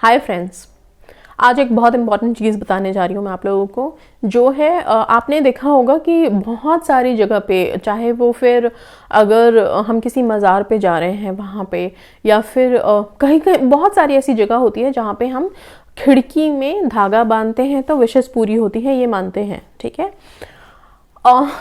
Hi friends, आज एक बहुत इंपॉर्टेंट चीज़ बताने जा रही हूँ मैं आप लोगों को। जो है आपने देखा होगा कि बहुत सारी जगह पे, चाहे वो फिर अगर हम किसी मज़ार पे जा रहे हैं वहाँ पे, या फिर कहीं कहीं बहुत सारी ऐसी जगह होती है जहाँ पे हम खिड़की में धागा बांधते हैं तो विशेष पूरी होती है, ये मानते हैं। ठीक है,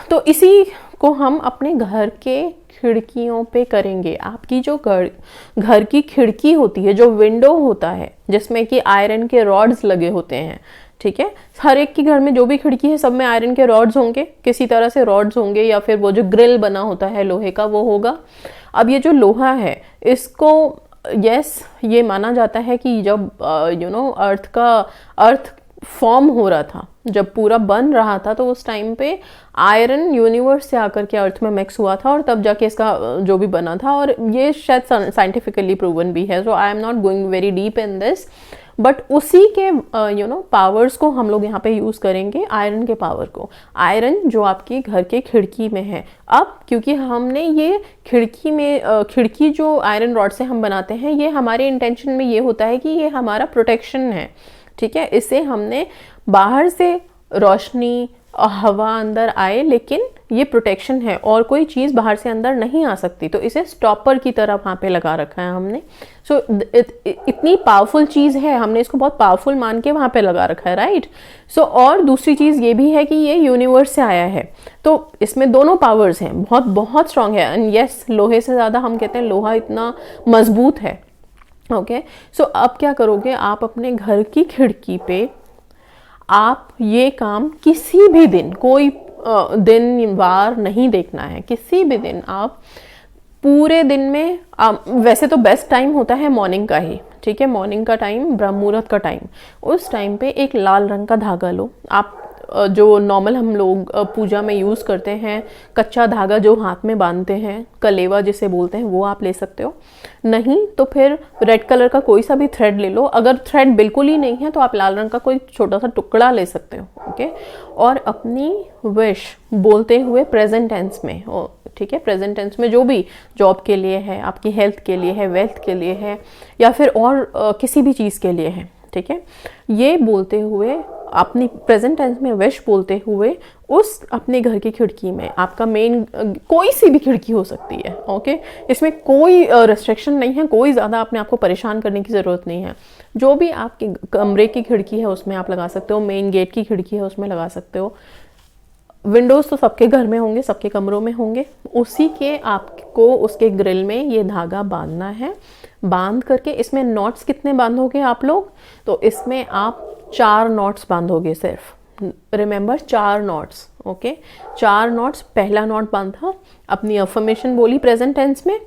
तो इसी को हम अपने घर के खिड़कियों पे करेंगे। आपकी जो घर की खिड़की होती है, जो विंडो होता है जिसमें कि आयरन के रॉड्स लगे होते हैं, ठीक है, हर एक के घर में जो भी खिड़की है सब में आयरन के रॉड्स होंगे, किसी तरह से रॉड्स होंगे, या फिर वो जो ग्रिल बना होता है लोहे का वो होगा। अब ये जो लोहा है इसको ये माना जाता है कि जब अर्थ फॉर्म हो रहा था, जब पूरा बन रहा था, तो उस टाइम पे आयरन यूनिवर्स से आकर के अर्थ में मिक्स हुआ था और तब जाके इसका जो भी बना था। और ये शायद साइंटिफिकली प्रूवन भी है, so I am not going very deep in this, but उसी के पावर्स को हम लोग यहाँ पे यूज करेंगे, आयरन के पावर को। आयरन जो आपकी घर के खिड़की में है। अब क्योंकि हमने ये खिड़की जो आयरन रॉड से हम बनाते हैं, ये हमारे इंटेंशन में ये होता है कि ये हमारा प्रोटेक्शन है। ठीक है, इससे हमने बाहर से रोशनी और हवा अंदर आए, लेकिन ये प्रोटेक्शन है और कोई चीज़ बाहर से अंदर नहीं आ सकती, तो इसे स्टॉपर की तरह वहाँ पे लगा रखा है हमने। सो इतनी पावरफुल चीज़ है, हमने इसको बहुत पावरफुल मान के वहाँ पे लगा रखा है, राइट। सो और दूसरी चीज़ ये भी है कि ये यूनिवर्स से आया है, तो इसमें दोनों पावर्स हैं, बहुत बहुत स्ट्रांग है। एंड यस, लोहे से ज़्यादा हम कहते हैं लोहा इतना मजबूत है। ओके, सो अब क्या करोगे आप अपने घर की खिड़की पे, आप ये काम किसी भी दिन, कोई दिन वार नहीं देखना है, किसी भी दिन आप पूरे दिन में वैसे तो बेस्ट टाइम होता है मॉर्निंग का ही, ठीक है, मॉर्निंग का टाइम, ब्रह्म मुहूर्त का टाइम। उस टाइम पे एक लाल रंग का धागा लो आप, जो नॉर्मल हम लोग पूजा में यूज़ करते हैं, कच्चा धागा जो हाथ में बांधते हैं, कलेवा जिसे बोलते हैं, वो आप ले सकते हो। नहीं तो फिर रेड कलर का कोई सा भी थ्रेड ले लो। अगर थ्रेड बिल्कुल ही नहीं है तो आप लाल रंग का कोई छोटा सा टुकड़ा ले सकते हो। ओके, और अपनी विश बोलते हुए प्रेजेंट टेंस में, ठीक है, प्रेजेंट टेंस में जो भी जॉब के लिए है, आपकी हेल्थ के लिए है, वेल्थ के लिए है, या फिर और किसी भी चीज़ के लिए है, ठीक है, ये बोलते हुए अपनी प्रेजेंट टेंस में विश बोलते हुए उस अपने घर की खिड़की में, आपका मेन कोई सी भी खिड़की हो सकती है। ओके, इसमें कोई रेस्ट्रिक्शन नहीं है, कोई ज़्यादा अपने आप को परेशान करने की ज़रूरत नहीं है। जो भी आपके कमरे की खिड़की है उसमें आप लगा सकते हो, मेन गेट की खिड़की है उसमें लगा सकते हो। विंडोज़ तो सबके घर में होंगे, सबके कमरों में होंगे, उसी के आपको उसके ग्रिल में ये धागा बांधना है। बांध करके इसमें नॉट्स कितने बांधोगे आप लोग, तो इसमें आप 4 नॉट्स बांधोगे सिर्फ। Remember, 4 knots. Okay, 4 knots. पहला नॉट बांधा, अपनी अफर्मेशन बोली प्रेजेंट टेंस में,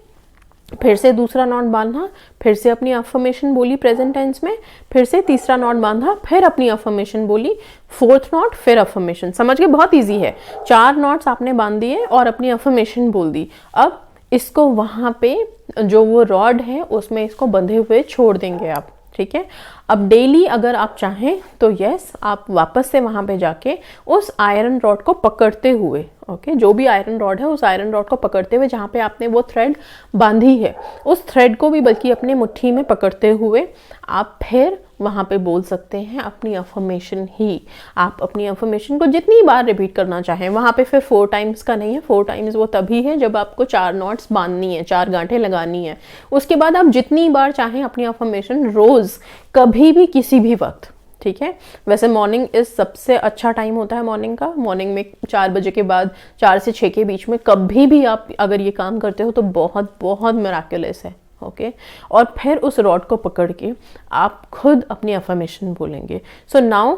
फिर से दूसरा नॉट बांधा, फिर से अपनी अफर्मेशन बोली प्रेजेंट टेंस में, फिर से तीसरा नॉट बांधा, फिर अपनी अफर्मेशन बोली, 4th नॉट, फिर अफर्मेशन। समझ के, बहुत इजी है। 4 नॉट्स आपने बांध दिए और अपनी अफर्मेशन बोल दी। अब इसको वहाँ पे जो वो रॉड है उसमें इसको बंधे हुए छोड़ देंगे आप, ठीक है। अब डेली अगर आप चाहें तो यस, आप वापस से वहाँ पे जाके उस आयरन रॉड को पकड़ते हुए, ओके, जो भी आयरन रॉड है उस आयरन रॉड को पकड़ते हुए, जहाँ पे आपने वो थ्रेड बांधी है उस थ्रेड को भी बल्कि अपने मुट्ठी में पकड़ते हुए आप फिर वहाँ पे बोल सकते हैं अपनी अफर्मेशन ही। आप अपनी अफर्मेशन को जितनी बार रिपीट करना चाहें, वहाँ पे फिर 4 टाइम्स का नहीं है। 4 टाइम्स वो तभी है जब आपको 4 नॉट्स बांधनी है, 4 गांठें लगानी है। उसके बाद आप जितनी बार चाहें अपनी अफर्मेशन, रोज, कभी भी, किसी भी वक्त, ठीक है। वैसे मॉर्निंग इज सबसे अच्छा टाइम होता है मॉर्निंग का। मॉर्निंग में 4 बजे के बाद, 4 से 6 के बीच में कभी भी आप अगर ये काम करते हो तो बहुत बहुत मिराकुलस है। ओके, और फिर उस रॉड को पकड़ के आप खुद अपनी अफर्मेशन बोलेंगे। सो नाउ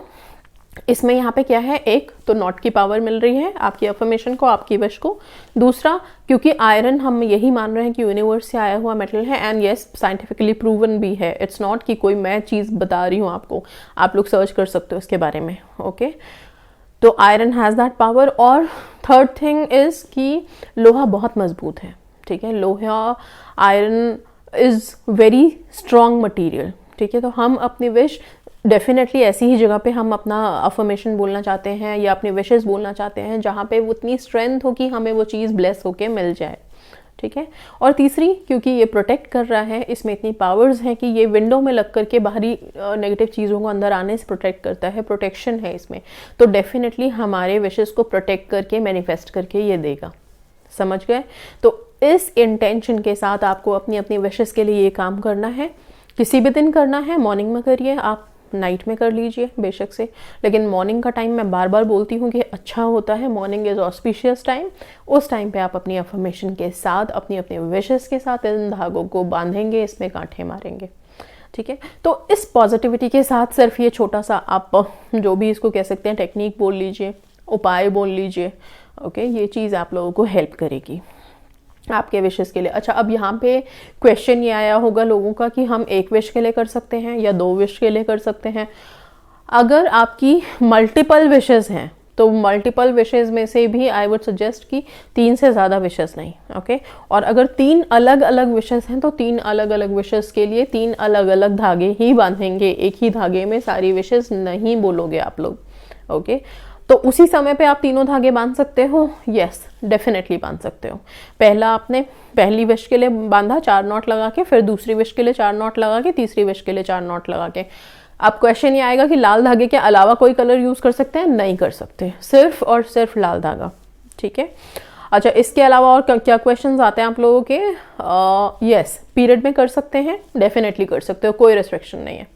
इसमें यहाँ पे क्या है, एक तो नॉट की पावर मिल रही है आपकी अफर्मेशन को, आपकी विश को। दूसरा, क्योंकि आयरन हम यही मान रहे हैं कि यूनिवर्स से आया हुआ मेटल है, एंड यस, साइंटिफिकली प्रूवन भी है। इट्स नॉट कि कोई मैं चीज़ बता रही हूँ आपको, आप लोग सर्च कर सकते हो इसके बारे में। ओके, तो आयरन हैज़ दैट पावर। और थर्ड थिंग इज कि लोहा बहुत मजबूत है, ठीक है। लोहा, iron is very strong material, ठीक है। तो हम अपनी विश डेफिनेटली ऐसी ही जगह पे हम अपना अफर्मेशन बोलना चाहते हैं या अपनी विशेस बोलना चाहते हैं जहाँ पे वो उतनी स्ट्रेंथ हो कि हमें वो चीज़ ब्लेस होके मिल जाए, ठीक है। और तीसरी, क्योंकि ये प्रोटेक्ट कर रहा है, इसमें इतनी पावर्स हैं कि ये विंडो में लग करके बाहरी नेगेटिव चीज़ों को अंदर आने से प्रोटेक्ट करता है, प्रोटेक्शन है इसमें, तो डेफिनेटली हमारे विशेस को प्रोटेक्ट करके मैनिफेस्ट करके ये देगा। समझ गए? तो इस इंटेंशन के साथ आपको अपनी अपनी विशेस के लिए ये काम करना है। किसी भी दिन करना है, मॉर्निंग में करिए, आप नाइट में कर लीजिए बेशक से, लेकिन मॉर्निंग का टाइम मैं बार बार बोलती हूँ कि अच्छा होता है, मॉर्निंग इज ऑस्पिशियस टाइम। उस टाइम पे आप अपनी अफर्मेशन के साथ, अपनी अपनी विशेस के साथ इन धागों को बांधेंगे, इसमें गांठें मारेंगे, ठीक है। तो इस पॉजिटिविटी के साथ सिर्फ ये छोटा सा आप जो भी इसको कह सकते हैं, टेक्निक बोल लीजिए, उपाय बोल लीजिए, ओके, ये चीज़ आप लोगों को हेल्प करेगी आपके विशेस के लिए। अच्छा, अब यहाँ पे क्वेश्चन ये आया होगा लोगों का कि हम एक विश के लिए कर सकते हैं या 2 विश के लिए कर सकते हैं। अगर आपकी मल्टीपल विशेस हैं तो मल्टीपल विशेस में से भी आई वुड सजेस्ट कि 3 से ज़्यादा विशेस नहीं, ओके। और अगर 3 अलग अलग विशेस हैं तो 3 अलग अलग विशेस के लिए 3 अलग अलग धागे ही बांधेंगे, एक ही धागे में सारी विशेस नहीं बोलोगे आप लोग, ओके। तो उसी समय पे आप तीनों धागे बांध सकते हो, यस डेफिनेटली बांध सकते हो। पहला आपने पहली विश के लिए बांधा 4 नॉट लगा के, फिर दूसरी विश के लिए 4 नॉट लगा के, तीसरी विश के लिए 4 नॉट लगा के। अब क्वेश्चन ये आएगा कि लाल धागे के अलावा कोई कलर यूज कर सकते हैं? नहीं कर सकते, सिर्फ और सिर्फ लाल धागा, ठीक है। अच्छा, इसके अलावा और क्या क्वेश्चंस आते हैं आप लोगों के? यस, पीरियड में कर सकते हैं, डेफिनेटली कर सकते हो, कोई रेस्ट्रिक्शन नहीं है,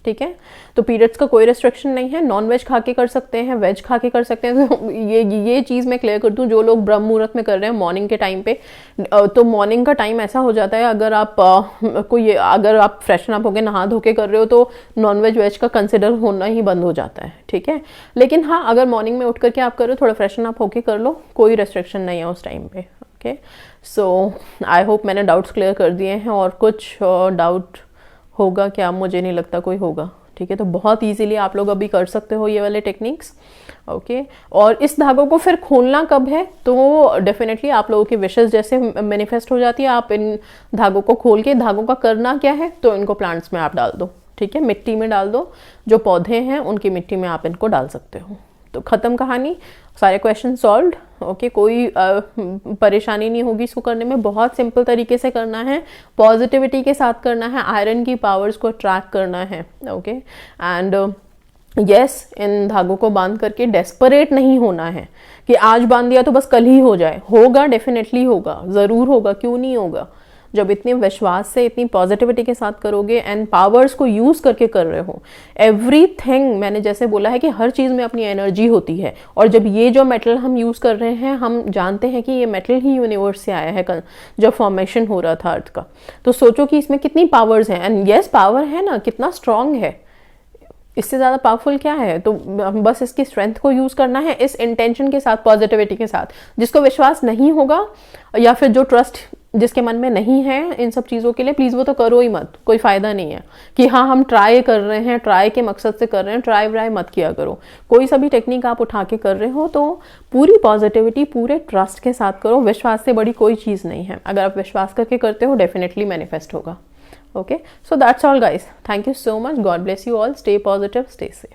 ठीक है। तो पीरियड्स का कोई रेस्ट्रिक्शन नहीं है। नॉन वेज खा के कर सकते हैं, वेज खा के कर सकते हैं। तो ये चीज़ मैं क्लियर कर दूं, जो लोग ब्रह्म मुहूर्त में कर रहे हैं मॉर्निंग के टाइम पे, तो मॉर्निंग का टाइम ऐसा हो जाता है, अगर आप फ्रेशन अप होके नहा धो के कर रहे हो तो नॉन वेज वेज का कंसिडर होना ही बंद हो जाता है, ठीक है। लेकिन हाँ, अगर मॉर्निंग में उठ करके आप कर रहे हो, थोड़ा फ्रेशन अप होके कर लो, कोई रेस्ट्रिक्शन नहीं है उस टाइम पे, ओके। सो आई होप मैंने डाउट्स क्लियर कर दिए हैं। और कुछ डाउट होगा क्या? मुझे नहीं लगता कोई होगा, ठीक है। तो बहुत इजीली आप लोग अभी कर सकते हो ये वाले टेक्निक्स, ओके। और इस धागों को फिर खोलना कब है? तो डेफिनेटली आप लोगों की विशेस जैसे मैनिफेस्ट हो जाती है, आप इन धागों को खोल के, धागों का करना क्या है, तो इनको प्लांट्स में आप डाल दो, ठीक है, मिट्टी में डाल दो, जो पौधे हैं उनकी मिट्टी में आप इनको डाल सकते हो। तो ख़त्म कहानी, सारे क्वेश्चन सॉल्व्ड, ओके। कोई परेशानी नहीं होगी इसको करने में, बहुत सिंपल तरीके से करना है, पॉजिटिविटी के साथ करना है, आयरन की पावर्स को ट्रैक करना है, ओके। एंड यस, इन धागों को बांध करके डेस्परेट नहीं होना है कि आज बांध दिया तो बस कल ही हो जाए। होगा, डेफिनेटली होगा, ज़रूर होगा, क्यों नहीं होगा। जब इतने विश्वास से, इतनी पॉजिटिविटी के साथ करोगे एंड पावर्स को यूज करके कर रहे हो, एवरीथिंग, मैंने जैसे बोला है कि हर चीज में अपनी एनर्जी होती है। और जब ये जो मेटल हम यूज कर रहे हैं, हम जानते हैं कि ये मेटल ही यूनिवर्स से आया है जब फॉर्मेशन हो रहा था अर्थ का। तो सोचो कि इसमें कितनी पावर्स हैं, एंड यस पावर है ना, कितना स्ट्रांग है, इससे ज़्यादा पावरफुल क्या है। तो बस इसकी स्ट्रेंथ को यूज करना है इस इंटेंशन के साथ, पॉजिटिविटी के साथ। जिसको विश्वास नहीं होगा या फिर जो ट्रस्ट जिसके मन में नहीं है इन सब चीज़ों के लिए, प्लीज़ वो तो करो ही मत, कोई फ़ायदा नहीं है कि हाँ हम ट्राई कर रहे हैं, ट्राई के मकसद से कर रहे हैं, ट्राई व्राई मत किया करो। कोई सा भी टेक्निक आप उठा के कर रहे हो तो पूरी पॉजिटिविटी, पूरे ट्रस्ट के साथ करो। विश्वास से बड़ी कोई चीज़ नहीं है। अगर आप विश्वास करके करते हो, डेफिनेटली मैनिफेस्ट होगा, okay। So that's all guys, thank you so much, God bless you all, stay positive, stay safe।